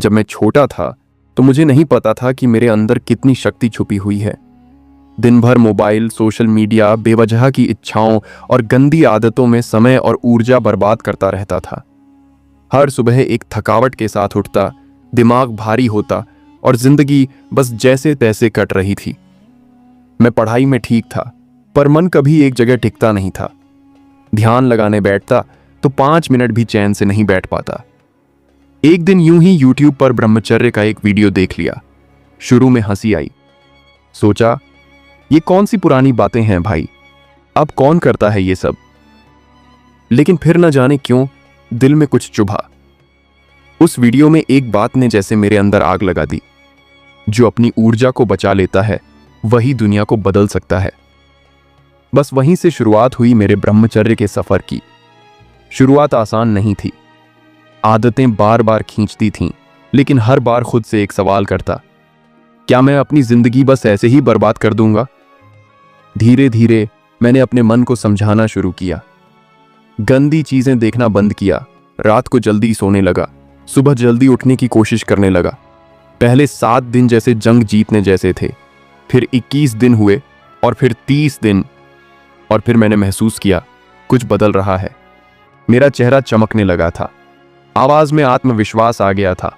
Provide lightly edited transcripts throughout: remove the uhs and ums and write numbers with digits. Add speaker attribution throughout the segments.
Speaker 1: जब मैं छोटा था तो मुझे नहीं पता था कि मेरे अंदर कितनी शक्ति छुपी हुई है। दिन भर मोबाइल, सोशल मीडिया, बेवजह की इच्छाओं और गंदी आदतों में समय और ऊर्जा बर्बाद करता रहता था। हर सुबह एक थकावट के साथ उठता, दिमाग भारी होता और जिंदगी बस जैसे तैसे कट रही थी। मैं पढ़ाई में ठीक था, पर मन कभी एक जगह टिकता नहीं था। ध्यान लगाने बैठता तो 5 मिनट भी चैन से नहीं बैठ पाता। एक दिन यूं ही YouTube पर ब्रह्मचर्य का एक वीडियो देख लिया। शुरू में हंसी आई, सोचा ये कौन सी पुरानी बातें हैं भाई, अब कौन करता है ये सब। लेकिन फिर न जाने क्यों दिल में कुछ चुभा। उस वीडियो में एक बात ने जैसे मेरे अंदर आग लगा दी, जो अपनी ऊर्जा को बचा लेता है वही दुनिया को बदल सकता है। बस वहीं से शुरुआत हुई मेरे ब्रह्मचर्य के सफर की। शुरुआत आसान नहीं थी, आदतें बार बार खींचती थीं, लेकिन हर बार खुद से एक सवाल करता, क्या मैं अपनी जिंदगी बस ऐसे ही बर्बाद कर दूंगा? धीरे धीरे मैंने अपने मन को समझाना शुरू किया, गंदी चीजें देखना बंद किया, रात को जल्दी सोने लगा, सुबह जल्दी उठने की कोशिश करने लगा। पहले 7 दिन जैसे जंग जीतने जैसे थे, फिर 21 दिन हुए और फिर 30 दिन, और फिर मैंने महसूस किया कुछ बदल रहा है। मेरा चेहरा चमकने लगा था, आवाज में आत्मविश्वास आ गया था,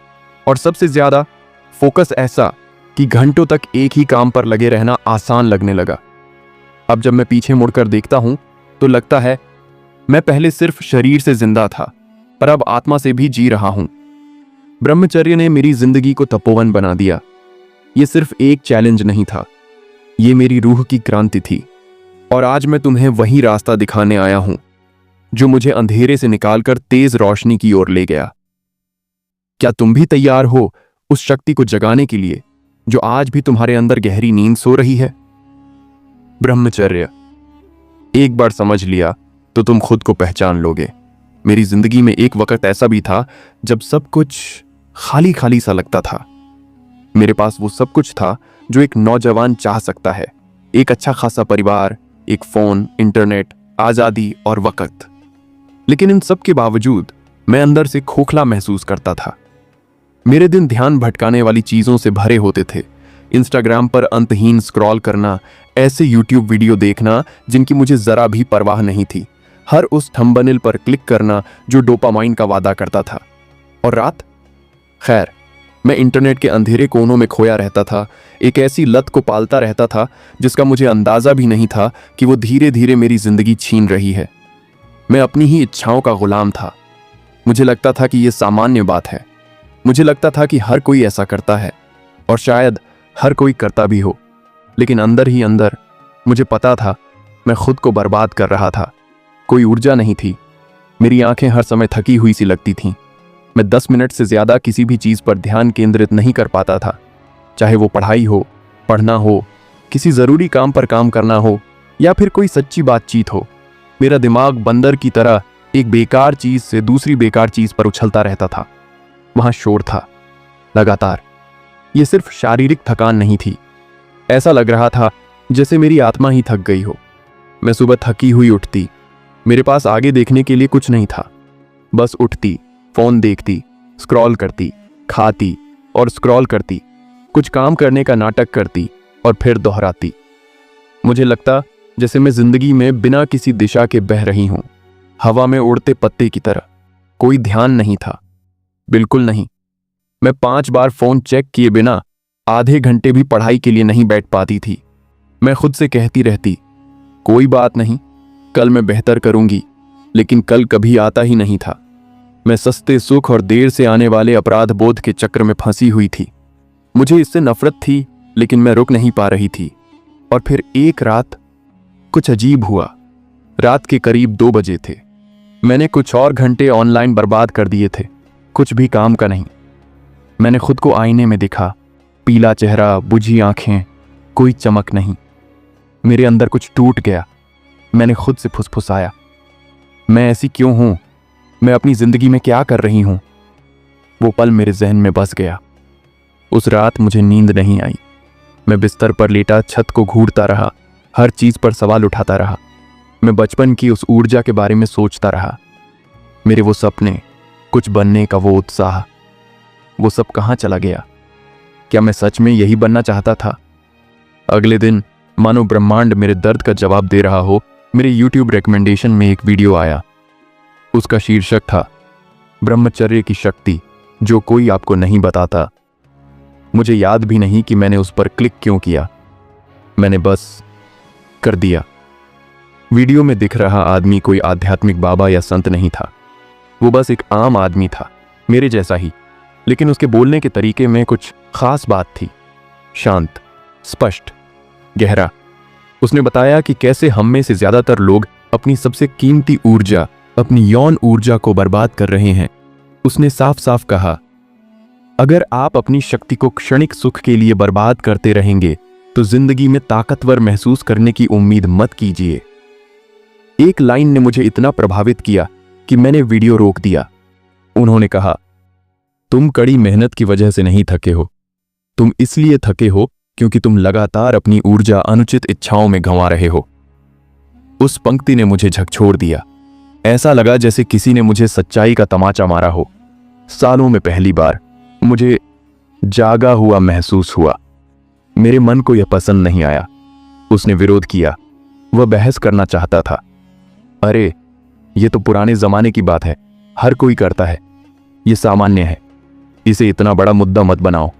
Speaker 1: और सबसे ज्यादा फोकस ऐसा कि घंटों तक एक ही काम पर लगे रहना आसान लगने लगा। अब जब मैं पीछे मुड़कर देखता हूं तो लगता है मैं पहले सिर्फ शरीर से जिंदा था, पर अब आत्मा से भी जी रहा हूं। ब्रह्मचर्य ने मेरी जिंदगी को तपोवन बना दिया। ये सिर्फ एक चैलेंज नहीं था, ये मेरी रूह की क्रांति थी। और आज मैं तुम्हें वही रास्ता दिखाने आया हूं जो मुझे अंधेरे से निकालकर तेज रोशनी की ओर ले गया। क्या तुम भी तैयार हो उस शक्ति को जगाने के लिए जो आज भी तुम्हारे अंदर गहरी नींद सो रही है? ब्रह्मचर्य एक बार समझ लिया तो तुम खुद को पहचान लोगे। मेरी जिंदगी में एक वक्त ऐसा भी था जब सब कुछ खाली खाली सा लगता था। मेरे पास वो सब कुछ था जो एक नौजवान चाह सकता है, एक अच्छा खासा परिवार, एक फोन, इंटरनेट, आजादी और वक्त। लेकिन इन सब के बावजूद मैं अंदर से खोखला महसूस करता था। मेरे दिन ध्यान भटकाने वाली चीजों से भरे होते थे। इंस्टाग्राम पर अंतहीन स्क्रॉल करना, ऐसे यूट्यूब वीडियो देखना जिनकी मुझे जरा भी परवाह नहीं थी, हर उस थंबनेल पर क्लिक करना जो डोपामाइन का वादा करता था। और रात, खैर, मैं इंटरनेट के अंधेरे कोनों में खोया रहता था, एक ऐसी लत को पालता रहता था जिसका मुझे अंदाजा भी नहीं था कि वो धीरे धीरे मेरी जिंदगी छीन रही है। मैं अपनी ही इच्छाओं का गुलाम था। मुझे लगता था कि ये सामान्य बात है, मुझे लगता था कि हर कोई ऐसा करता है, और शायद हर कोई करता भी हो। लेकिन अंदर ही अंदर मुझे पता था मैं खुद को बर्बाद कर रहा था। कोई ऊर्जा नहीं थी, मेरी आंखें हर समय थकी हुई सी लगती थीं। मैं 10 मिनट से ज्यादा किसी भी चीज पर ध्यान केंद्रित नहीं कर पाता था, चाहे वो पढ़ाई हो, पढ़ना हो, किसी जरूरी काम पर काम करना हो, या फिर कोई सच्ची बातचीत हो। मेरा दिमाग बंदर की तरह एक बेकार चीज से दूसरी बेकार चीज पर उछलता रहता था। वहां शोर था, लगातार। ये सिर्फ शारीरिक थकान नहीं थी, ऐसा लग रहा था जैसे मेरी आत्मा ही थक गई हो। मैं सुबह थकी हुई उठती, मेरे पास आगे देखने के लिए कुछ नहीं था, बस उठती, फोन देखती, स्क्रॉल करती, खाती और स्क्रॉल करती, कुछ काम करने का नाटक करती और फिर दोहराती। मुझे लगता जैसे मैं जिंदगी में बिना किसी दिशा के बह रही हूं, हवा में उड़ते पत्ते की तरह। कोई ध्यान नहीं था, बिल्कुल नहीं। मैं 5 बार फोन चेक किए बिना आधे घंटे भी पढ़ाई के लिए नहीं बैठ पाती थी। मैं खुद से कहती रहती, कोई बात नहीं, कल मैं बेहतर करूंगी, लेकिन कल कभी आता ही नहीं था। मैं सस्ते सुख और देर से आने वाले अपराध बोध के चक्र में फंसी हुई थी। मुझे इससे नफरत थी, लेकिन मैं रुक नहीं पा रही थी। और फिर एक रात कुछ अजीब हुआ। रात के करीब 2 बजे थे। मैंने कुछ और घंटे ऑनलाइन बर्बाद कर दिए थे, कुछ भी काम का नहीं। मैंने खुद को आईने में देखा, पीला चेहरा, बुझी आंखें, कोई चमक नहीं। मेरे अंदर कुछ टूट गया। मैंने खुद से फुसफुसाया, मैं ऐसी क्यों हूं? मैं अपनी जिंदगी में क्या कर रही हूं? वो पल मेरे जहन में बस गया। उस रात मुझे नींद नहीं आई। मैं बिस्तर पर लेटा छत को घूरता रहा, हर चीज पर सवाल उठाता रहा। मैं बचपन की उस ऊर्जा के बारे में सोचता रहा, मेरे वो सपने, कुछ बनने का वो उत्साह। वो सब कहाँ चला गया? क्या मैं सच में यही बनना चाहता था? अगले दिन मानो ब्रह्मांड मेरे दर्द का जवाब दे रहा हो, मेरे YouTube रिकमेंडेशन में एक वीडियो आया। उसका शीर्षक था ब्रह्मचर्य की शक्ति जो कोई आपको नहीं बताता। मुझे याद भी नहीं कि मैंने उस पर क्लिक क्यों किया, मैंने बस कर दिया। वीडियो में दिख रहा आदमी कोई आध्यात्मिक बाबा या संत नहीं था, वो बस एक आम आदमी था, मेरे जैसा ही। लेकिन उसके बोलने के तरीके में कुछ खास बात थी, शांत, स्पष्ट, गहरा। उसने बताया कि कैसे हम में से ज्यादातर लोग अपनी सबसे कीमती ऊर्जा, अपनी यौन ऊर्जा को बर्बाद कर रहे हैं। उसने साफ साफ कहा, अगर आप अपनी शक्ति को क्षणिक सुख के लिए बर्बाद करते रहेंगे तो जिंदगी में ताकतवर महसूस करने की उम्मीद मत कीजिए। एक लाइन ने मुझे इतना प्रभावित किया कि मैंने वीडियो रोक दिया। उन्होंने कहा, तुम कड़ी मेहनत की वजह से नहीं थके हो, तुम इसलिए थके हो क्योंकि तुम लगातार अपनी ऊर्जा अनुचित इच्छाओं में गंवा रहे हो। उस पंक्ति ने मुझे झकझोर दिया। ऐसा लगा जैसे किसी ने मुझे सच्चाई का तमाचा मारा हो। सालों में पहली बार मुझे जागा हुआ महसूस हुआ। मेरे मन को यह पसंद नहीं आया। उसने विरोध किया, वह बहस करना चाहता था। अरे, यह तो पुराने जमाने की बात है, हर कोई करता है, यह सामान्य है, इसे इतना बड़ा मुद्दा मत बनाओ।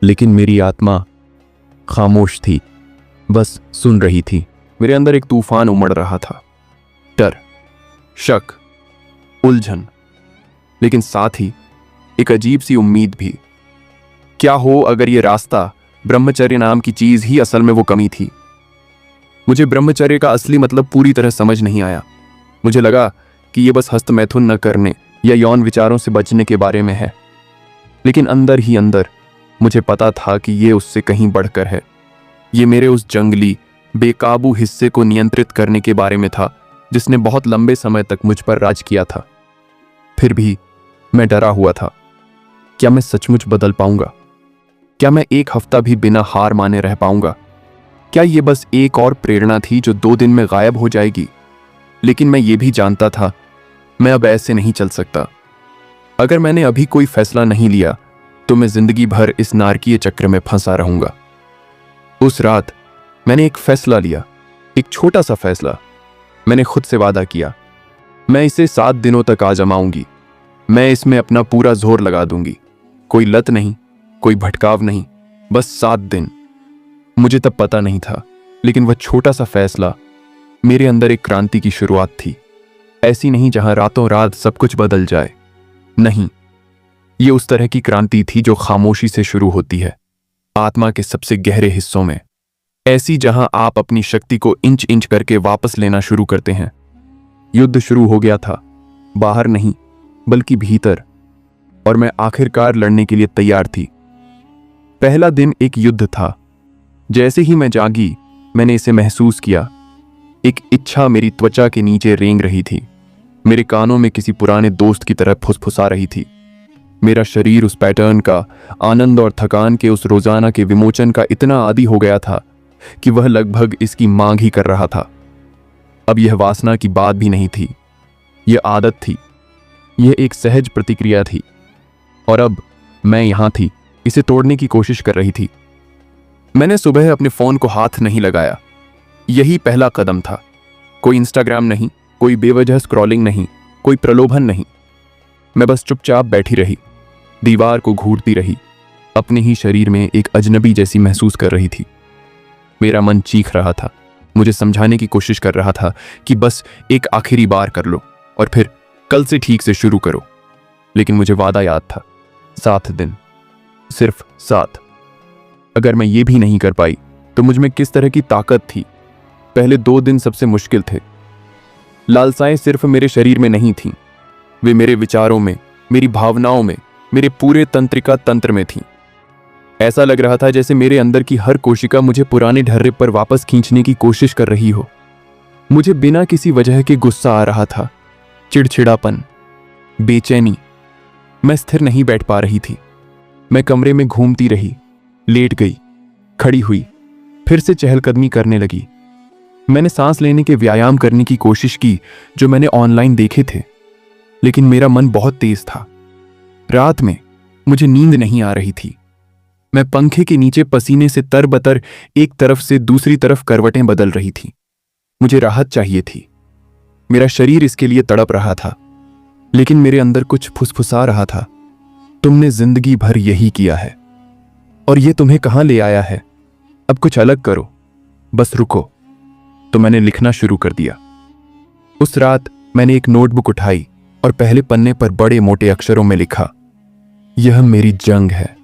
Speaker 1: लेकिन मेरी आत्मा खामोश थी, बस सुन रही थी। मेरे अंदर एक तूफान उमड़ रहा था, डर, शक, उलझन, लेकिन साथ ही एक अजीब सी उम्मीद भी। क्या हो अगर यह रास्ता, ब्रह्मचर्य नाम की चीज ही असल में वो कमी थी? मुझे ब्रह्मचर्य का असली मतलब पूरी तरह समझ नहीं आया। मुझे लगा कि यह बस हस्तमैथुन न करने या यौन विचारों से बचने के बारे में है, लेकिन अंदर ही अंदर मुझे पता था कि यह उससे कहीं बढ़कर है। ये मेरे उस जंगली, बेकाबू हिस्से को नियंत्रित करने के बारे में था जिसने बहुत लंबे समय तक मुझ पर राज किया था। फिर भी मैं डरा हुआ था। क्या मैं सचमुच बदल पाऊंगा? क्या मैं एक हफ्ता भी बिना हार माने रह पाऊंगा? क्या ये बस एक और प्रेरणा थी जो 2 दिन में गायब हो जाएगी? लेकिन मैं ये भी जानता था, मैं अब ऐसे नहीं चल सकता। अगर मैंने अभी कोई फैसला नहीं लिया तो मैं जिंदगी भर इस नारकीय चक्र में फंसा रहूंगा। उस रात मैंने एक फैसला लिया, एक छोटा सा फैसला। मैंने खुद से वादा किया, मैं इसे 7 दिनों तक आजमाऊंगी। मैं इसमें अपना पूरा जोर लगा दूंगी। कोई लत नहीं, कोई भटकाव नहीं, बस 7 दिन। मुझे तब पता नहीं था, लेकिन वह छोटा सा फैसला मेरे अंदर एक क्रांति की शुरुआत थी। ऐसी नहीं जहां रातों रात सब कुछ बदल जाए, नहीं, ये उस तरह की क्रांति थी जो खामोशी से शुरू होती है, आत्मा के सबसे गहरे हिस्सों में। ऐसी जहां आप अपनी शक्ति को इंच इंच करके वापस लेना शुरू करते हैं। युद्ध शुरू हो गया था, बाहर नहीं बल्कि भीतर, और मैं आखिरकार लड़ने के लिए तैयार थी। पहला दिन एक युद्ध था। जैसे ही मैं जागी, मैंने इसे महसूस किया। एक इच्छा मेरी त्वचा के नीचे रेंग रही थी, मेरे कानों में किसी पुराने दोस्त की तरह फुसफुसा रही थी। मेरा शरीर उस पैटर्न का, आनंद और थकान के उस रोजाना के विमोचन का इतना आदी हो गया था कि वह लगभग इसकी मांग ही कर रहा था। अब यह वासना की बात भी नहीं थी, यह आदत थी, यह एक सहज प्रतिक्रिया थी। और अब मैं यहां थी, इसे तोड़ने की कोशिश कर रही थी। मैंने सुबह अपने फोन को हाथ नहीं लगाया। यही पहला कदम था। कोई इंस्टाग्राम नहीं, कोई बेवजह स्क्रॉलिंग नहीं, कोई प्रलोभन नहीं। मैं बस चुपचाप बैठी रही, दीवार को घूरती रही, अपने ही शरीर में एक अजनबी जैसी महसूस कर रही थी। मेरा मन चीख रहा था, मुझे समझाने की कोशिश कर रहा था कि बस एक आखिरी बार कर लो और फिर कल से ठीक से शुरू करो। लेकिन मुझे वादा याद था, 7 दिन, सिर्फ 7। अगर मैं ये भी नहीं कर पाई तो मुझ में किस तरह की ताकत थी? पहले 2 दिन सबसे मुश्किल थे। लालसाएं सिर्फ मेरे शरीर में नहीं थीं, वे मेरे विचारों में, मेरी भावनाओं में, मेरे पूरे तंत्रिका तंत्र में थीं। ऐसा लग रहा था जैसे मेरे अंदर की हर कोशिका मुझे पुराने ढर्रे पर वापस खींचने की कोशिश कर रही हो। मुझे बिना किसी वजह के गुस्सा आ रहा था, चिड़चिड़ापन, बेचैनी। मैं स्थिर नहीं बैठ पा रही थी। मैं कमरे में घूमती रही, लेट गई, खड़ी हुई, फिर से चहलकदमी करने लगी। मैंने सांस लेने के व्यायाम करने की कोशिश की जो मैंने ऑनलाइन देखे थे, लेकिन मेरा मन बहुत तेज था। रात में मुझे नींद नहीं आ रही थी। मैं पंखे के नीचे पसीने से तरबतर एक तरफ से दूसरी तरफ करवटें बदल रही थी। मुझे राहत चाहिए थी। मेरा शरीर इसके लिए तड़प रहा था, लेकिन मेरे अंदर कुछ फुसफुसा रहा था। तुमने जिंदगी भर यही किया है और ये तुम्हें कहां ले आया है। अब कुछ अलग करो, बस रुको। तो मैंने लिखना शुरू कर दिया। उस रात मैंने एक नोटबुक उठाई और पहले पन्ने पर बड़े मोटे अक्षरों में लिखा, यह मेरी जंग है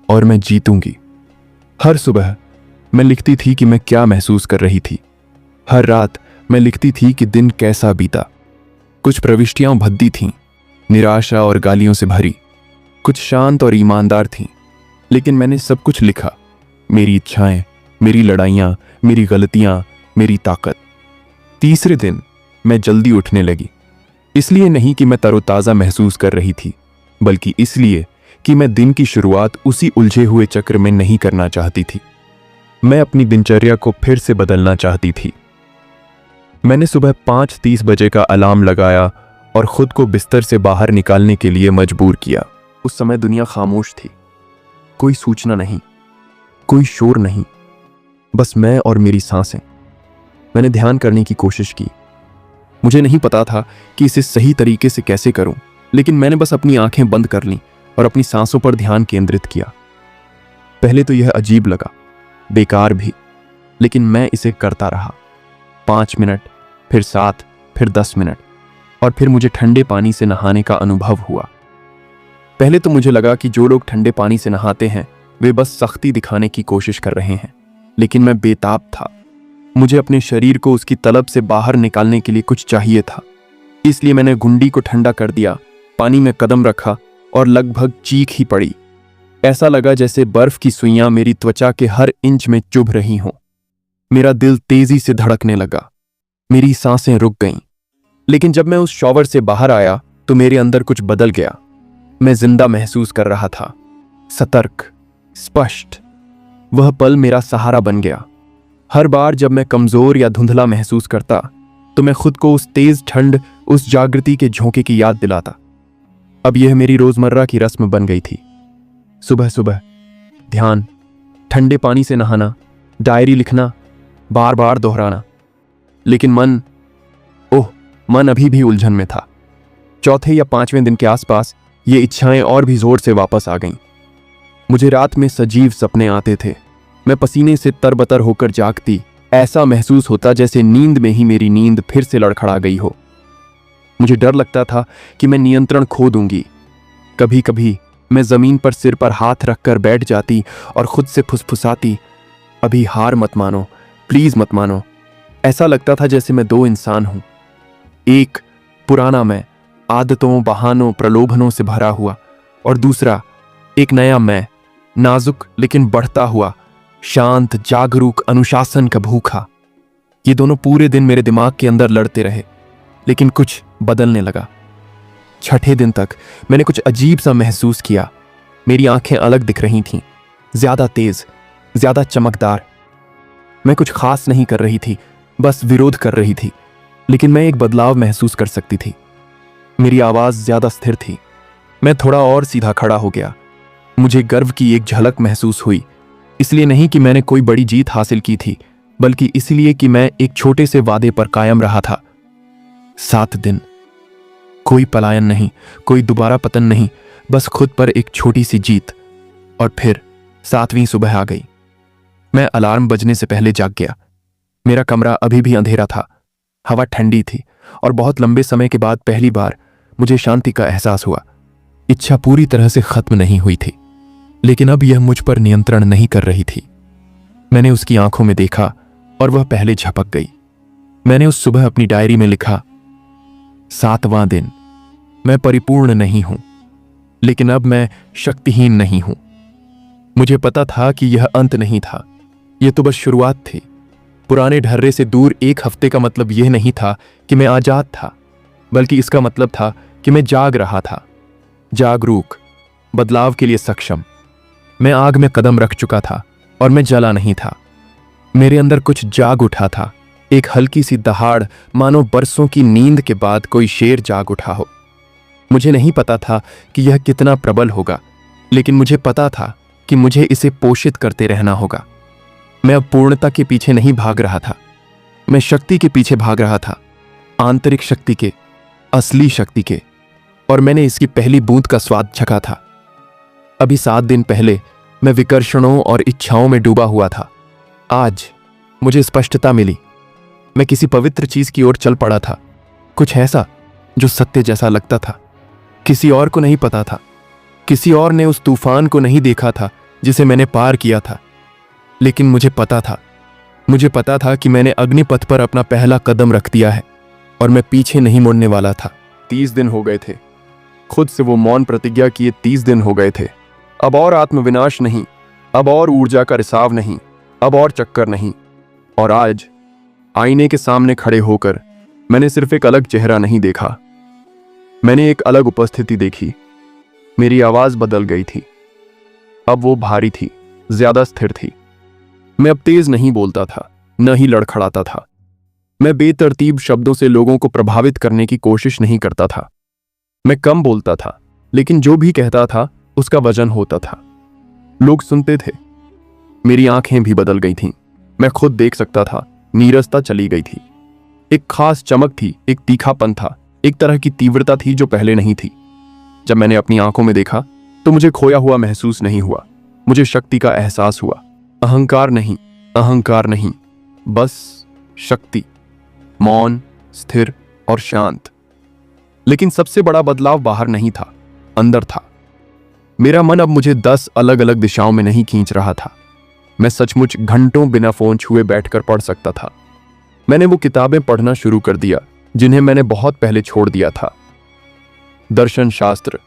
Speaker 1: और मैं जीतूंगी। हर सुबह मैं लिखती थी कि मैं क्या महसूस कर रही थी। हर रात मैं लिखती थी कि दिन कैसा बीता। कुछ प्रविष्टियां भद्दी थीं, निराशा और गालियों से भरी। कुछ शांत और ईमानदार थीं, लेकिन मैंने सब कुछ लिखा। मेरी इच्छाएं, मेरी लड़ाइयां, मेरी गलतियां, मेरी ताकत। तीसरे दिन मैं जल्दी उठने लगी। इसलिए नहीं कि मैं तरोताजा महसूस कर रही थी, बल्कि इसलिए कि मैं दिन की शुरुआत उसी उलझे हुए चक्र में नहीं करना चाहती थी। मैं अपनी दिनचर्या को फिर से बदलना चाहती थी। मैंने सुबह 5:30 बजे का अलार्म लगाया और खुद को बिस्तर से बाहर निकालने के लिए मजबूर किया। उस समय दुनिया खामोश थी। कोई सूचना नहीं, कोई शोर नहीं, बस मैं और मेरी सांसें। मैंने ध्यान करने की कोशिश की। मुझे नहीं पता था कि इसे सही तरीके से कैसे करूं, लेकिन मैंने बस अपनी आंखें बंद कर लीं और अपनी सांसों पर ध्यान केंद्रित किया। पहले तो यह अजीब लगा, बेकार भी, लेकिन मैं इसे करता रहा। 5 मिनट, फिर 7, फिर 10 मिनट, और फिर मुझे ठंडे पानी से नहाने का अनुभव हुआ। पहले तो मुझे लगा कि जो लोग ठंडे पानी से नहाते हैं वे बस सख्ती दिखाने की कोशिश कर रहे हैं, लेकिन मैं बेताब था। मुझे अपने शरीर को उसकी तलब से बाहर निकालने के लिए कुछ चाहिए था। इसलिए मैंने गुंडी को ठंडा कर दिया, पानी में कदम रखा और लगभग चीख ही पड़ी। ऐसा लगा जैसे बर्फ की सुइयां मेरी त्वचा के हर इंच में चुभ रही हों। मेरा दिल तेजी से धड़कने लगा, मेरी सांसें रुक गईं। लेकिन जब मैं उस शॉवर से बाहर आया तो मेरे अंदर कुछ बदल गया। मैं जिंदा महसूस कर रहा था, सतर्क, स्पष्ट। वह पल मेरा सहारा बन गया। हर बार जब मैं कमजोर या धुंधला महसूस करता तो मैं खुद को उस तेज ठंड, उस जागृति के झोंके की याद दिलाता। अब यह मेरी रोजमर्रा की रस्म बन गई थी। सुबह सुबह ध्यान, ठंडे पानी से नहाना, डायरी लिखना, बार बार दोहराना। लेकिन मन अभी भी उलझन में था। चौथे या 5वें दिन के आसपास ये इच्छाएं और भी जोर से वापस आ गईं। मुझे रात में सजीव सपने आते थे। मैं पसीने से तरबतर होकर जागती। ऐसा महसूस होता जैसे नींद में ही मेरी नींद फिर से लड़खड़ा गई हो। मुझे डर लगता था कि मैं नियंत्रण खो दूंगी। कभी कभी मैं जमीन पर सिर पर हाथ रखकर बैठ जाती और खुद से फुसफुसाती, अभी हार मत मानो, प्लीज मत मानो। ऐसा लगता था जैसे मैं 2 इंसान हूं। एक पुराना मैं, आदतों, बहानों, प्रलोभनों से भरा हुआ, और दूसरा एक नया मैं, नाजुक लेकिन बढ़ता हुआ, शांत, जागरूक, अनुशासन का भूखा। ये दोनों पूरे दिन मेरे दिमाग के अंदर लड़ते रहे, लेकिन कुछ बदलने लगा। छठे दिन तक मैंने कुछ अजीब सा महसूस किया। मेरी आंखें अलग दिख रही थीं, ज्यादा तेज, ज्यादा चमकदार। मैं कुछ खास नहीं कर रही थी, बस विरोध कर रही थी, लेकिन मैं एक बदलाव महसूस कर सकती थी। मेरी आवाज ज्यादा स्थिर थी। मैं थोड़ा और सीधा खड़ा हो गया। मुझे गर्व की एक झलक महसूस हुई, इसलिए नहीं कि मैंने कोई बड़ी जीत हासिल की थी, बल्कि इसलिए कि मैं एक छोटे से वादे पर कायम रहा था। 7 दिन, कोई पलायन नहीं, कोई दोबारा पतन नहीं, बस खुद पर एक छोटी सी जीत। और फिर 7वीं सुबह आ गई। मैं अलार्म बजने से पहले जाग गया। मेरा कमरा अभी भी अंधेरा था, हवा ठंडी थी, और बहुत लंबे समय के बाद पहली बार मुझे शांति का एहसास हुआ। इच्छा पूरी तरह से खत्म नहीं हुई थी, लेकिन अब यह मुझ पर नियंत्रण नहीं कर रही थी। मैंने उसकी आंखों में देखा और वह पहले झपक गई। मैंने उस सुबह अपनी डायरी में लिखा, 7वां दिन, मैं परिपूर्ण नहीं हूं, लेकिन अब मैं शक्तिहीन नहीं हूं। मुझे पता था कि यह अंत नहीं था, यह तो बस शुरुआत थी। पुराने ढर्रे से दूर 1 हफ्ते का मतलब यह नहीं था कि मैं आजाद था, बल्कि इसका मतलब था कि मैं जाग रहा था, जागरूक, बदलाव के लिए सक्षम। मैं आग में कदम रख चुका था और मैं जला नहीं था। मेरे अंदर कुछ जाग उठा था, एक हल्की सी दहाड़, मानो बरसों की नींद के बाद कोई शेर जाग उठा हो। मुझे नहीं पता था कि यह कितना प्रबल होगा, लेकिन मुझे पता था कि मुझे इसे पोषित करते रहना होगा। मैं अब पूर्णता के पीछे नहीं भाग रहा था, मैं शक्ति के पीछे भाग रहा था, आंतरिक शक्ति के, असली शक्ति के। और मैंने इसकी पहली बूंद का स्वाद चखा था। अभी 7 दिन पहले मैं विकर्षणों और इच्छाओं में डूबा हुआ था। आज मुझे स्पष्टता मिली। मैं किसी पवित्र चीज की ओर चल पड़ा था, कुछ ऐसा जो सत्य जैसा लगता था। किसी और को नहीं पता था, किसी और ने उस तूफान को नहीं देखा था जिसे मैंने पार किया था, लेकिन मुझे पता था कि मैंने अग्निपथ पर अपना पहला कदम रख दिया है और मैं पीछे नहीं मुड़ने वाला था। 30 दिन हो गए थे, खुद से वो मौन प्रतिज्ञा किए 30 दिन हो गए थे। अब और आत्मविनाश नहीं, अब और ऊर्जा का रिसाव नहीं, अब और चक्कर नहीं। और आज आईने के सामने खड़े होकर मैंने सिर्फ एक अलग चेहरा नहीं देखा, मैंने एक अलग उपस्थिति देखी। मेरी आवाज बदल गई थी, अब वो भारी थी, ज्यादा स्थिर थी। मैं अब तेज नहीं बोलता था, न ही लड़खड़ाता था। मैं बेतरतीब शब्दों से लोगों को प्रभावित करने की कोशिश नहीं करता था। मैं कम बोलता था, लेकिन जो भी कहता था उसका वजन होता था। लोग सुनते थे। मेरी आंखें भी बदल गई थीं। मैं खुद देख सकता था, नीरसता चली गई थी। एक खास चमक थी, एक तीखापन था, एक तरह की तीव्रता थी जो पहले नहीं थी। जब मैंने अपनी आंखों में देखा तो मुझे खोया हुआ महसूस नहीं हुआ, मुझे शक्ति का एहसास हुआ। अहंकार नहीं, बस शक्ति, मौन, स्थिर और शांत। लेकिन सबसे बड़ा बदलाव बाहर नहीं था, अंदर था। मेरा मन अब मुझे 10 अलग अलग दिशाओं में नहीं खींच रहा था। मैं सचमुच घंटों बिना फोन छुए बैठकर पढ़ सकता था। मैंने वो किताबें पढ़ना शुरू कर दिया जिन्हें मैंने बहुत पहले छोड़ दिया था। दर्शन शास्त्र,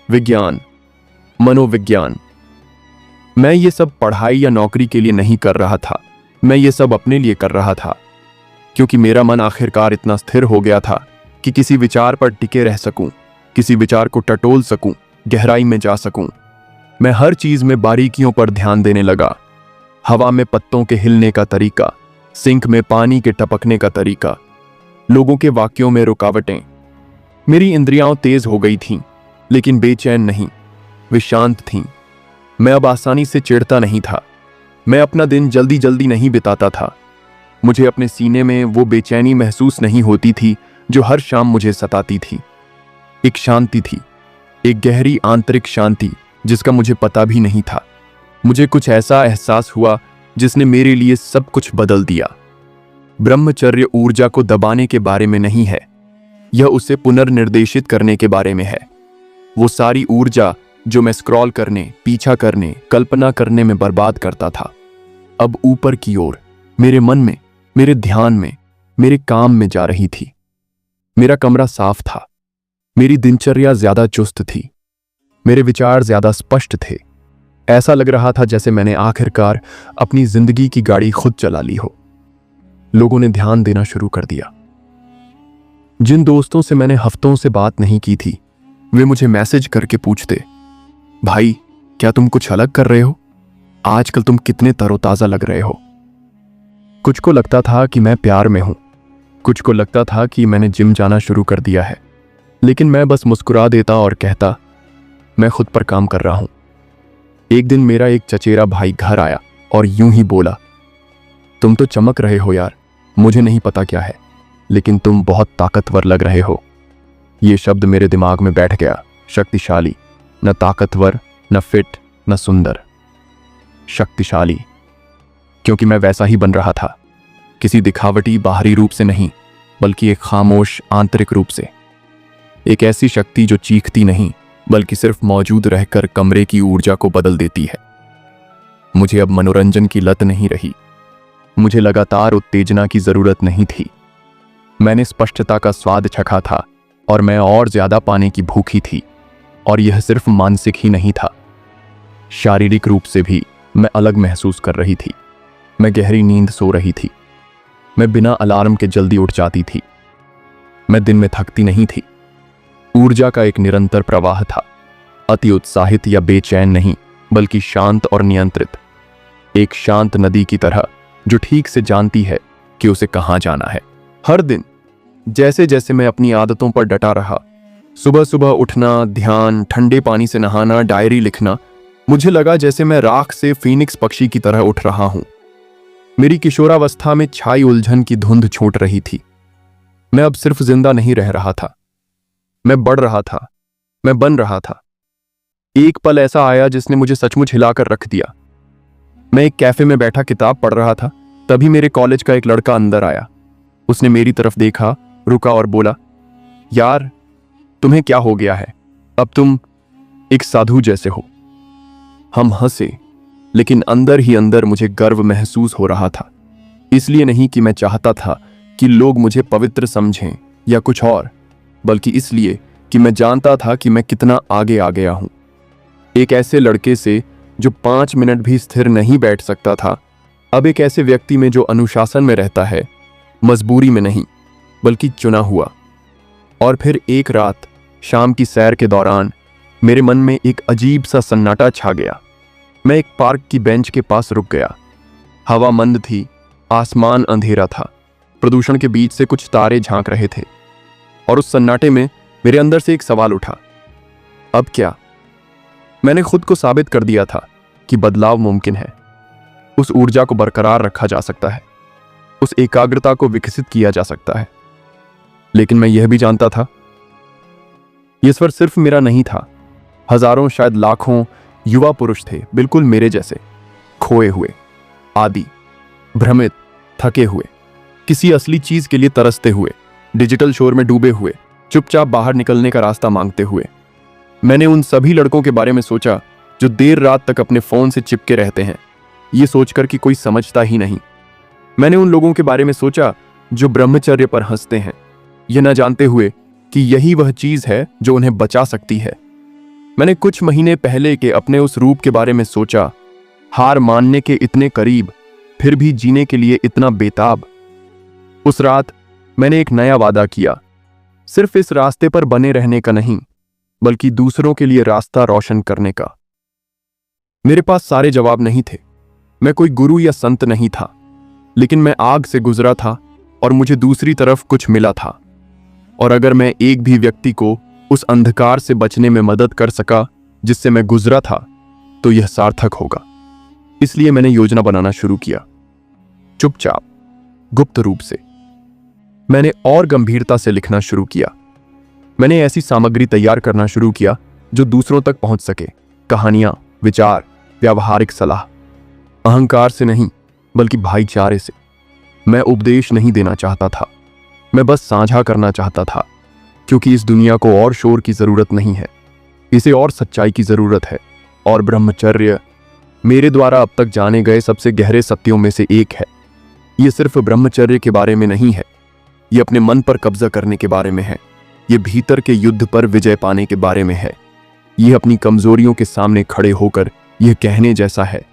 Speaker 1: विज्ञान, मनोविज्ञान। मैं ये सब पढ़ाई या नौकरी के लिए नहीं कर रहा था, मैं ये सब अपने लिए कर रहा था, क्योंकि मेरा मन आखिरकार इतना स्थिर हो गया था कि किसी विचार पर टिके रह सकूं, किसी विचार को टटोल सकूं, गहराई में जा सकूं। मैं हर चीज में बारीकियों पर ध्यान देने लगा। हवा में पत्तों के हिलने का तरीका, सिंक में पानी के टपकने का तरीका, लोगों के वाक्यों में रुकावटें। मेरी इंद्रियां तेज हो गई थीं, लेकिन बेचैन नहीं, वे शांत थीं। मैं अब आसानी से चिढ़ता नहीं था, मैं अपना दिन जल्दी जल्दी नहीं बिताता था। मुझे अपने सीने में वो बेचैनी महसूस नहीं होती थी जो हर शाम मुझे सताती थी। एक शांति थी, एक गहरी आंतरिक शांति जिसका मुझे पता भी नहीं था। मुझे कुछ ऐसा एहसास हुआ जिसने मेरे लिए सब कुछ बदल दिया। ब्रह्मचर्य ऊर्जा को दबाने के बारे में नहीं है, यह उसे पुनर्निर्देशित करने के बारे में है। वो सारी ऊर्जा जो मैं स्क्रॉल करने, पीछा करने, कल्पना करने में बर्बाद करता था, अब ऊपर की ओर, मेरे मन में, मेरे ध्यान में, मेरे काम में जा रही थी। मेरा कमरा साफ था, मेरी दिनचर्या ज्यादा चुस्त थी, मेरे विचार ज्यादा स्पष्ट थे। ऐसा लग रहा था जैसे मैंने आखिरकार अपनी जिंदगी की गाड़ी खुद चला ली हो। लोगों ने ध्यान देना शुरू कर दिया। जिन दोस्तों से मैंने हफ्तों से बात नहीं की थी, वे मुझे मैसेज करके पूछते, भाई क्या तुम कुछ अलग कर रहे हो? आजकल तुम कितने तरोताजा लग रहे हो। कुछ को लगता था कि मैं प्यार में हूं, कुछ को लगता था कि मैंने जिम जाना शुरू कर दिया है, लेकिन मैं बस मुस्कुरा देता और कहता, मैं खुद पर काम कर रहा हूं। एक दिन मेरा एक चचेरा भाई घर आया और यूं ही बोला, तुम तो चमक रहे हो यार, मुझे नहीं पता क्या है, लेकिन तुम बहुत ताकतवर लग रहे हो। ये शब्द मेरे दिमाग में बैठ गया। शक्तिशाली, न ताकतवर, न फिट, न सुंदर, शक्तिशाली। क्योंकि मैं वैसा ही बन रहा था, किसी दिखावटी बाहरी रूप से नहीं, बल्कि एक खामोश आंतरिक रूप से। एक ऐसी शक्ति जो चीखती नहीं, बल्कि सिर्फ मौजूद रहकर कमरे की ऊर्जा को बदल देती है। मुझे अब मनोरंजन की लत नहीं रही, मुझे लगातार उत्तेजना की जरूरत नहीं थी। मैंने स्पष्टता का स्वाद चखा था और मैं और ज्यादा पाने की भूखी थी। और यह सिर्फ मानसिक ही नहीं था, शारीरिक रूप से भी मैं अलग महसूस कर रही थी। मैं गहरी नींद सो रही थी, मैं बिना अलार्म के जल्दी उठ जाती थी। मैं दिन में थकती नहीं थी। ऊर्जा का एक निरंतर प्रवाह था, अति उत्साहित या बेचैन नहीं, बल्कि शांत और नियंत्रित। एक शांत नदी की तरह जो ठीक से जानती है कि उसे कहां जाना है। हर दिन जैसे जैसे मैं अपनी आदतों पर डटा रहा, सुबह सुबह उठना, ध्यान, ठंडे पानी से नहाना, डायरी लिखना, मुझे लगा जैसे मैं राख से फीनिक्स पक्षी की तरह उठ रहा हूं। मेरी किशोरावस्था में छाई उलझन की धुंध छूट रही थी। मैं अब सिर्फ जिंदा नहीं रह रहा था, मैं बढ़ रहा था, मैं बन रहा था। एक पल ऐसा आया जिसने मुझे सचमुच हिलाकर रख दिया। मैं एक कैफे में बैठा किताब पढ़ रहा था, तभी मेरे कॉलेज का एक लड़का अंदर आया। उसने मेरी तरफ देखा, रुका और बोला, यार तुम्हें क्या हो गया है, अब तुम एक साधु जैसे हो। हम हंसे, लेकिन अंदर ही अंदर मुझे गर्व महसूस हो रहा था। इसलिए नहीं कि मैं चाहता था कि लोग मुझे पवित्र समझें या कुछ और, बल्कि इसलिए कि मैं जानता था कि मैं कितना आगे आ गया हूं। एक ऐसे लड़के से जो 5 मिनट भी स्थिर नहीं बैठ सकता था, अब एक ऐसे व्यक्ति में जो अनुशासन में रहता है, मजबूरी में नहीं बल्कि चुना हुआ। और फिर एक रात शाम की सैर के दौरान मेरे मन में एक अजीब सा सन्नाटा छा गया। मैं एक पार्क की बेंच के पास रुक गया। हवा मंद थी, आसमान अंधेरा था, प्रदूषण के बीच से कुछ तारे झांक रहे थे। और उस सन्नाटे में मेरे अंदर से एक सवाल उठा, अब क्या? मैंने खुद को साबित कर दिया था कि बदलाव मुमकिन है। उस ऊर्जा को बरकरार रखा जा सकता है, उस एकाग्रता को विकसित किया जा सकता है। लेकिन मैं यह भी जानता था, यह स्वर सिर्फ मेरा नहीं था। हजारों, शायद लाखों युवा पुरुष थे, बिल्कुल मेरे जैसे, खोए हुए, आदी, भ्रमित, थके हुए, किसी असली चीज के लिए तरसते हुए, डिजिटल शोर में डूबे हुए, चुपचाप बाहर निकलने का रास्ता मांगते हुए। मैंने उन सभी लड़कों के बारे में सोचा जो देर रात तक अपने फोन से चिपके रहते हैं, ये सोचकर कि कोई समझता ही नहीं। मैंने उन लोगों के बारे में सोचा जो ब्रह्मचर्य पर हंसते हैं, यह न जानते हुए कि यही वह चीज है जो उन्हें बचा सकती है। मैंने कुछ महीने पहले के अपने उस रूप के बारे में सोचा, हार मानने के इतने करीब, फिर भी जीने के लिए इतना बेताब। उस रात मैंने एक नया वादा किया, सिर्फ इस रास्ते पर बने रहने का नहीं, बल्कि दूसरों के लिए रास्ता रोशन करने का। मेरे पास सारे जवाब नहीं थे, मैं कोई गुरु या संत नहीं था, लेकिन मैं आग से गुजरा था और मुझे दूसरी तरफ कुछ मिला था। और अगर मैं एक भी व्यक्ति को उस अंधकार से बचने में मदद कर सका जिससे मैं गुजरा था, तो यह सार्थक होगा। इसलिए मैंने योजना बनाना शुरू किया, चुपचाप, गुप्त रूप से। मैंने और गंभीरता से लिखना शुरू किया। मैंने ऐसी सामग्री तैयार करना शुरू किया जो दूसरों तक पहुंच सके, कहानियां, विचार, व्यावहारिक सलाह। अहंकार से नहीं, बल्कि भाईचारे से। मैं उपदेश नहीं देना चाहता था, मैं बस साझा करना चाहता था, क्योंकि इस दुनिया को और शोर की जरूरत नहीं है, इसे और सच्चाई की जरूरत है। और ब्रह्मचर्य मेरे द्वारा अब तक जाने गए सबसे गहरे सत्यों में से एक है। यह सिर्फ ब्रह्मचर्य के बारे में नहीं है, यह अपने मन पर कब्जा करने के बारे में है, यह भीतर के युद्ध पर विजय पाने के बारे में है। यह अपनी कमजोरियों के सामने खड़े होकर यह कहने जैसा है,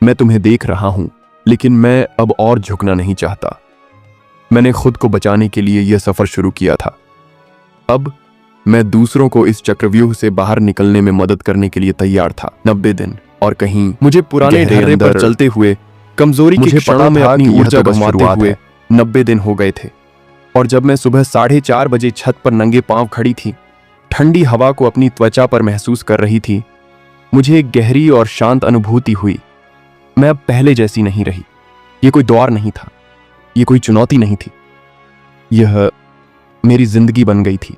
Speaker 1: मैं तुम्हें देख रहा हूं, लेकिन मैं अब और झुकना नहीं चाहता। मैंने खुद को बचाने के लिए यह सफर शुरू किया था। अब मैं दूसरों को इस चक्रव्यूह से बाहर निकलने में मदद करने के लिए तैयार था। 90 दिन, और कहीं मुझे पुराने ढर्रे पर चलते हुए कमजोरी के क्षणों में अपनी ऊर्जा गंवाते हुए 90 दिन हो गए थे। और जब मैं सुबह 4:30 बजे छत पर नंगे पांव खड़ी थी, ठंडी हवा को अपनी त्वचा पर महसूस कर रही थी, मुझे एक गहरी और शांत अनुभूति हुई। मैं अब पहले जैसी नहीं रही। यह कोई दौर नहीं था, यह कोई चुनौती नहीं थी, यह मेरी जिंदगी बन गई थी।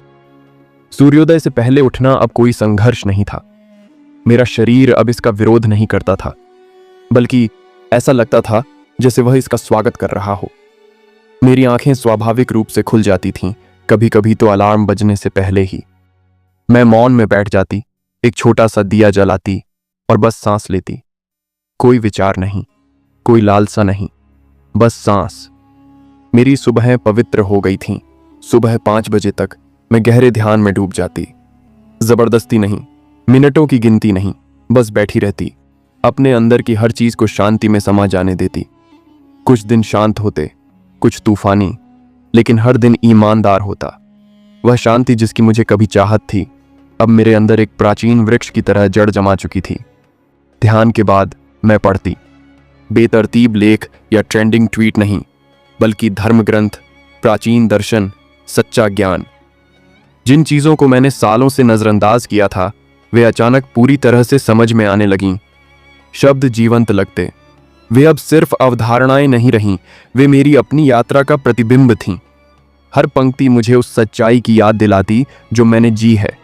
Speaker 1: सूर्योदय से पहले उठना अब कोई संघर्ष नहीं था। मेरा शरीर अब इसका विरोध नहीं करता था, बल्कि ऐसा लगता था जैसे वह इसका स्वागत कर रहा हो। मेरी आंखें स्वाभाविक रूप से खुल जाती थीं, कभी कभी तो अलार्म बजने से पहले ही। मैं मौन में बैठ जाती, एक छोटा सा दिया जलाती और बस सांस लेती। कोई विचार नहीं, कोई लालसा नहीं, बस सांस। मेरी सुबहें पवित्र हो गई थीं। सुबह 5 बजे तक मैं गहरे ध्यान में डूब जाती। जबरदस्ती नहीं, मिनटों की गिनती नहीं, बस बैठी रहती, अपने अंदर की हर चीज को शांति में समा जाने देती। कुछ दिन शांत होते, कुछ तूफानी, लेकिन हर दिन ईमानदार होता। वह शांति जिसकी मुझे कभी चाहत थी, अब मेरे अंदर एक प्राचीन वृक्ष की तरह जड़ जमा चुकी थी। ध्यान के बाद मैं पढ़ती, बेतरतीब लेख या ट्रेंडिंग ट्वीट नहीं, बल्कि धर्म ग्रंथ, प्राचीन दर्शन, सच्चा ज्ञान। जिन चीजों को मैंने सालों से नजरअंदाज किया था, वे अचानक पूरी तरह से समझ में आने लगीं। शब्द जीवंत लगते। वे अब सिर्फ अवधारणाएं नहीं रहीं, वे मेरी अपनी यात्रा का प्रतिबिंब थीं। हर पंक्ति मुझे उस सच्चाई की याद दिलाती जो मैंने जी है।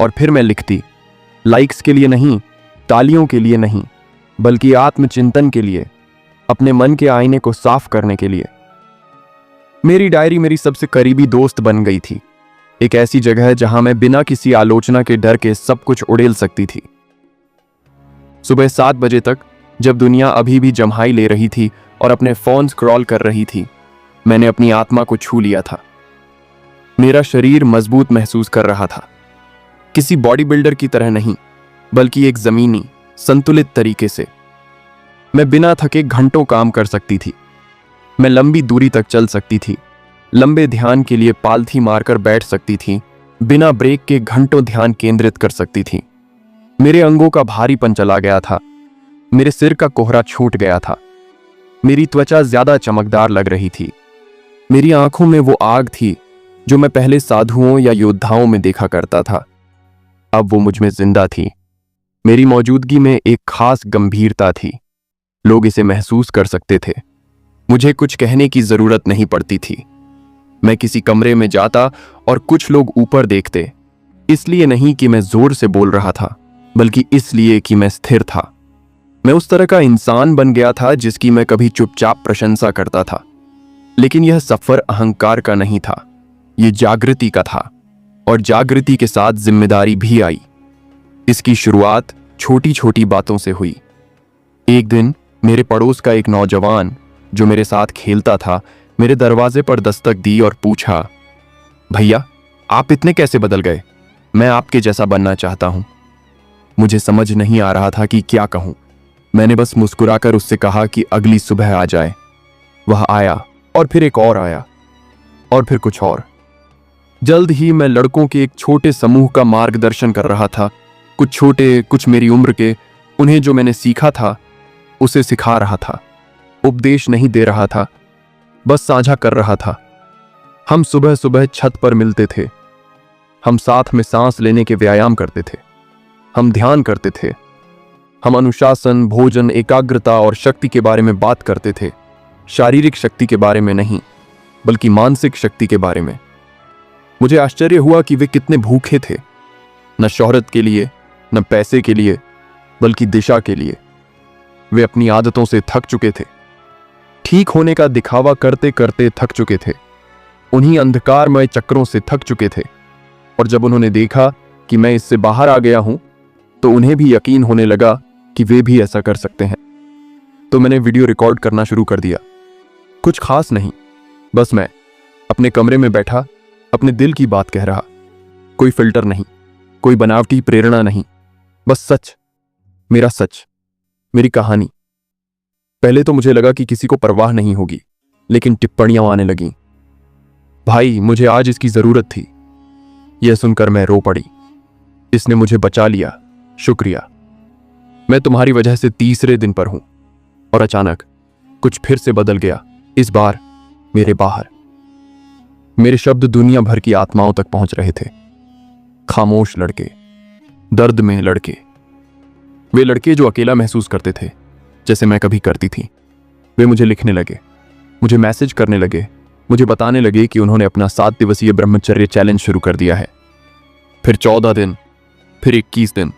Speaker 1: और फिर मैं लिखती, लाइक्स के लिए नहीं, तालियों के लिए नहीं, बल्कि आत्मचिंतन के लिए, अपने मन के आईने को साफ करने के लिए। मेरी डायरी मेरी सबसे करीबी दोस्त बन गई थी, एक ऐसी जगह जहां मैं बिना किसी आलोचना के डर के सब कुछ उड़ेल सकती थी। सुबह 7 बजे तक, जब दुनिया अभी भी जम्हाई ले रही थी और अपने फोन स्क्रॉल कर रही थी, मैंने अपनी आत्मा को छू लिया था। मेरा शरीर मजबूत महसूस कर रहा था, किसी बॉडी बिल्डर की तरह नहीं, बल्कि एक जमीनी संतुलित तरीके से। मैं बिना थके घंटों काम कर सकती थी। मैं लंबी दूरी तक चल सकती थी, लंबे ध्यान के लिए पालथी मारकर बैठ सकती थी, बिना ब्रेक के घंटों ध्यान केंद्रित कर सकती थी। मेरे अंगों का भारीपन चला गया था, मेरे सिर का कोहरा छूट गया था, मेरी त्वचा ज्यादा चमकदार लग रही थी। मेरी आंखों में वो आग थी जो मैं पहले साधुओं या योद्धाओं में देखा करता था। अब वो मुझ में जिंदा थी। मेरी मौजूदगी में एक खास गंभीरता थी। लोग इसे महसूस कर सकते थे। मुझे कुछ कहने की जरूरत नहीं पड़ती थी। मैं किसी कमरे में जाता और कुछ लोग ऊपर देखते, इसलिए नहीं कि मैं जोर से बोल रहा था, बल्कि इसलिए कि मैं स्थिर था। मैं उस तरह का इंसान बन गया था जिसकी मैं कभी चुपचाप प्रशंसा करता था। लेकिन यह सफर अहंकार का नहीं था, यह जागृति का था, और जागृति के साथ जिम्मेदारी भी आई। इसकी शुरुआत छोटी छोटी बातों से हुई। एक दिन मेरे पड़ोस का एक नौजवान जो मेरे साथ खेलता था, मेरे दरवाजे पर दस्तक दी और पूछा, भैया, आप इतने कैसे बदल गए? मैं आपके जैसा बनना चाहता हूं। मुझे समझ नहीं आ रहा था कि क्या कहूं। मैंने बस मुस्कुराकर उससे कहा कि अगली सुबह आ जाए। वह आया, और फिर एक और आया, और फिर कुछ और। जल्द ही मैं लड़कों के एक छोटे समूह का मार्गदर्शन कर रहा था। कुछ छोटे, कुछ मेरी उम्र के। उन्हें जो मैंने सीखा था उसे सिखा रहा था। उपदेश नहीं दे रहा था, बस साझा कर रहा था। हम सुबह सुबह छत पर मिलते थे। हम साथ में सांस लेने के व्यायाम करते थे। हम ध्यान करते थे। हम अनुशासन, भोजन, एकाग्रता और शक्ति के बारे में बात करते थे। शारीरिक शक्ति के बारे में नहीं, बल्कि मानसिक शक्ति के बारे में। मुझे आश्चर्य हुआ कि वे कितने भूखे थे, न शोहरत के लिए, न पैसे के लिए, बल्कि दिशा के लिए। वे अपनी आदतों से थक चुके थे, ठीक होने का दिखावा करते करते थक चुके थे, उन्हीं अंधकारमय चक्रों से थक चुके थे। और जब उन्होंने देखा कि मैं इससे बाहर आ गया हूं, तो उन्हें भी यकीन होने लगा कि वे भी ऐसा कर सकते हैं। तो मैंने वीडियो रिकॉर्ड करना शुरू कर दिया। कुछ खास नहीं, बस मैं अपने कमरे में बैठा अपने दिल की बात कह रहा। कोई फिल्टर नहीं, कोई बनावटी प्रेरणा नहीं, बस सच, मेरा सच, मेरी कहानी। पहले तो मुझे लगा कि किसी को परवाह नहीं होगी, लेकिन टिप्पणियां आने लगीं। भाई, मुझे आज इसकी जरूरत थी। यह सुनकर मैं रो पड़ी। इसने मुझे बचा लिया, शुक्रिया। मैं तुम्हारी वजह से तीसरे दिन पर हूं। और अचानक कुछ फिर से बदल गया, इस बार मेरे बाहर। मेरे शब्द दुनिया भर की आत्माओं तक पहुंच रहे थे। खामोश लड़के, दर्द में लड़के, वे लड़के जो अकेला महसूस करते थे जैसे मैं कभी करती थी। वे मुझे लिखने लगे, मुझे मैसेज करने लगे, मुझे बताने लगे कि उन्होंने अपना 7 दिवसीय ब्रह्मचर्य चैलेंज शुरू कर दिया है। फिर 14 दिन, फिर 21 दिन।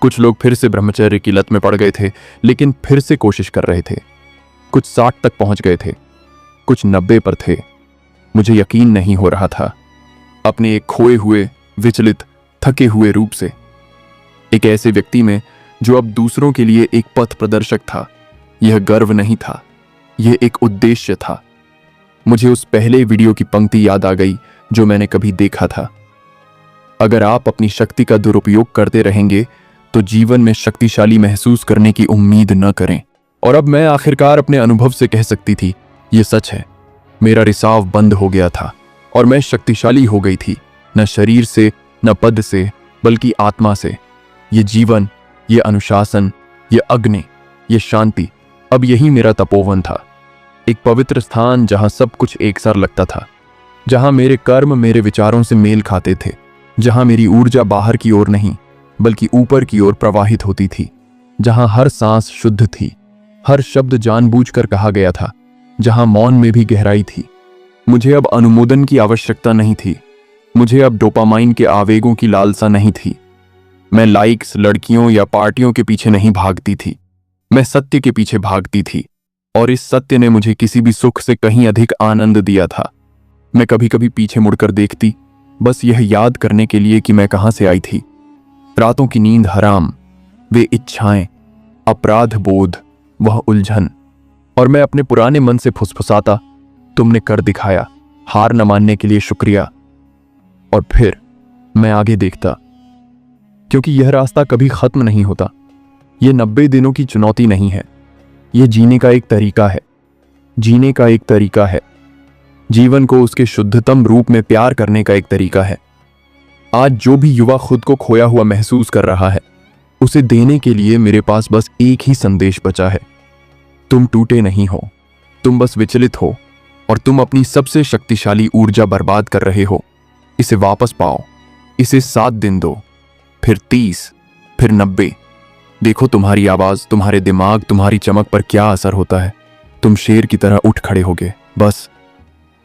Speaker 1: कुछ लोग फिर से ब्रह्मचर्य की लत में पड़ गए थे, लेकिन फिर से कोशिश कर रहे थे। कुछ 60 तक पहुंच गए थे, कुछ 90 पर थे। मुझे यकीन नहीं हो रहा था अपने एक खोए हुए, विचलित, थके हुए रूप से, एक ऐसे व्यक्ति में जो अब दूसरों के लिए एक पथ प्रदर्शक था। यह गर्व नहीं था, यह एक उद्देश्य था। मुझे उस पहले वीडियो की पंक्ति याद आ गई जो मैंने कभी देखा था, अगर आप अपनी शक्ति का दुरुपयोग करते रहेंगे तो जीवन में शक्तिशाली महसूस करने की उम्मीद न करें। और अब मैं आखिरकार अपने अनुभव से कह सकती थी, यह सच है। मेरा रिसाव बंद हो गया था और मैं शक्तिशाली हो गई थी, न शरीर से, न पद से, बल्कि आत्मा से। ये जीवन, ये अनुशासन, ये अग्नि, ये शांति, अब यही मेरा तपोवन था। एक पवित्र स्थान जहां सब कुछ एकसार लगता था, जहां मेरे कर्म मेरे विचारों से मेल खाते थे, जहां मेरी ऊर्जा बाहर की ओर नहीं, बल्कि ऊपर की ओर प्रवाहित होती थी, जहां हर सांस शुद्ध थी, हर शब्द जानबूझकर कहा गया था, जहां मौन में भी गहराई थी। मुझे अब अनुमोदन की आवश्यकता नहीं थी, मुझे अब डोपामाइन के आवेगों की लालसा नहीं थी। मैं लाइक्स, लड़कियों या पार्टियों के पीछे नहीं भागती थी, मैं सत्य के पीछे भागती थी, और इस सत्य ने मुझे किसी भी सुख से कहीं अधिक आनंद दिया था। मैं कभी कभी पीछे मुड़कर देखती, बस यह याद करने के लिए कि मैं कहां से आई थी। रातों की नींद हराम, वे इच्छाएं, अपराध बोध, वह उलझन, और मैं अपने पुराने मन से फुसफुसाता, तुमने कर दिखाया, हार न मानने के लिए शुक्रिया। और फिर मैं आगे देखता, क्योंकि यह रास्ता कभी खत्म नहीं होता। यह 90 दिनों की चुनौती नहीं है, यह जीने का एक तरीका है, जीने का एक तरीका है, जीवन को उसके शुद्धतम रूप में प्यार करने का एक तरीका है। आज जो भी युवा खुद को खोया हुआ महसूस कर रहा है, उसे देने के लिए मेरे पास बस एक ही संदेश बचा है। तुम टूटे नहीं हो, तुम बस विचलित हो, और तुम अपनी सबसे शक्तिशाली ऊर्जा बर्बाद कर रहे हो। इसे वापस पाओ, इसे 7 दिन दो, फिर 30, फिर 90। देखो तुम्हारी आवाज, तुम्हारे दिमाग, तुम्हारी चमक पर क्या असर होता है। तुम शेर की तरह उठ खड़े होगे। बस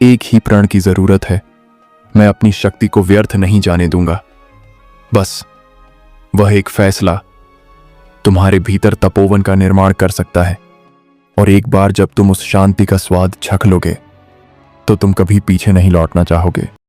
Speaker 1: एक ही प्रण की जरूरत है, मैं अपनी शक्ति को व्यर्थ नहीं जाने दूंगा। बस वह एक फैसला तुम्हारे भीतर तपोवन का निर्माण कर सकता है, और एक बार जब तुम उस शांति का स्वाद चख लोगे, तो तुम कभी पीछे नहीं लौटना चाहोगे।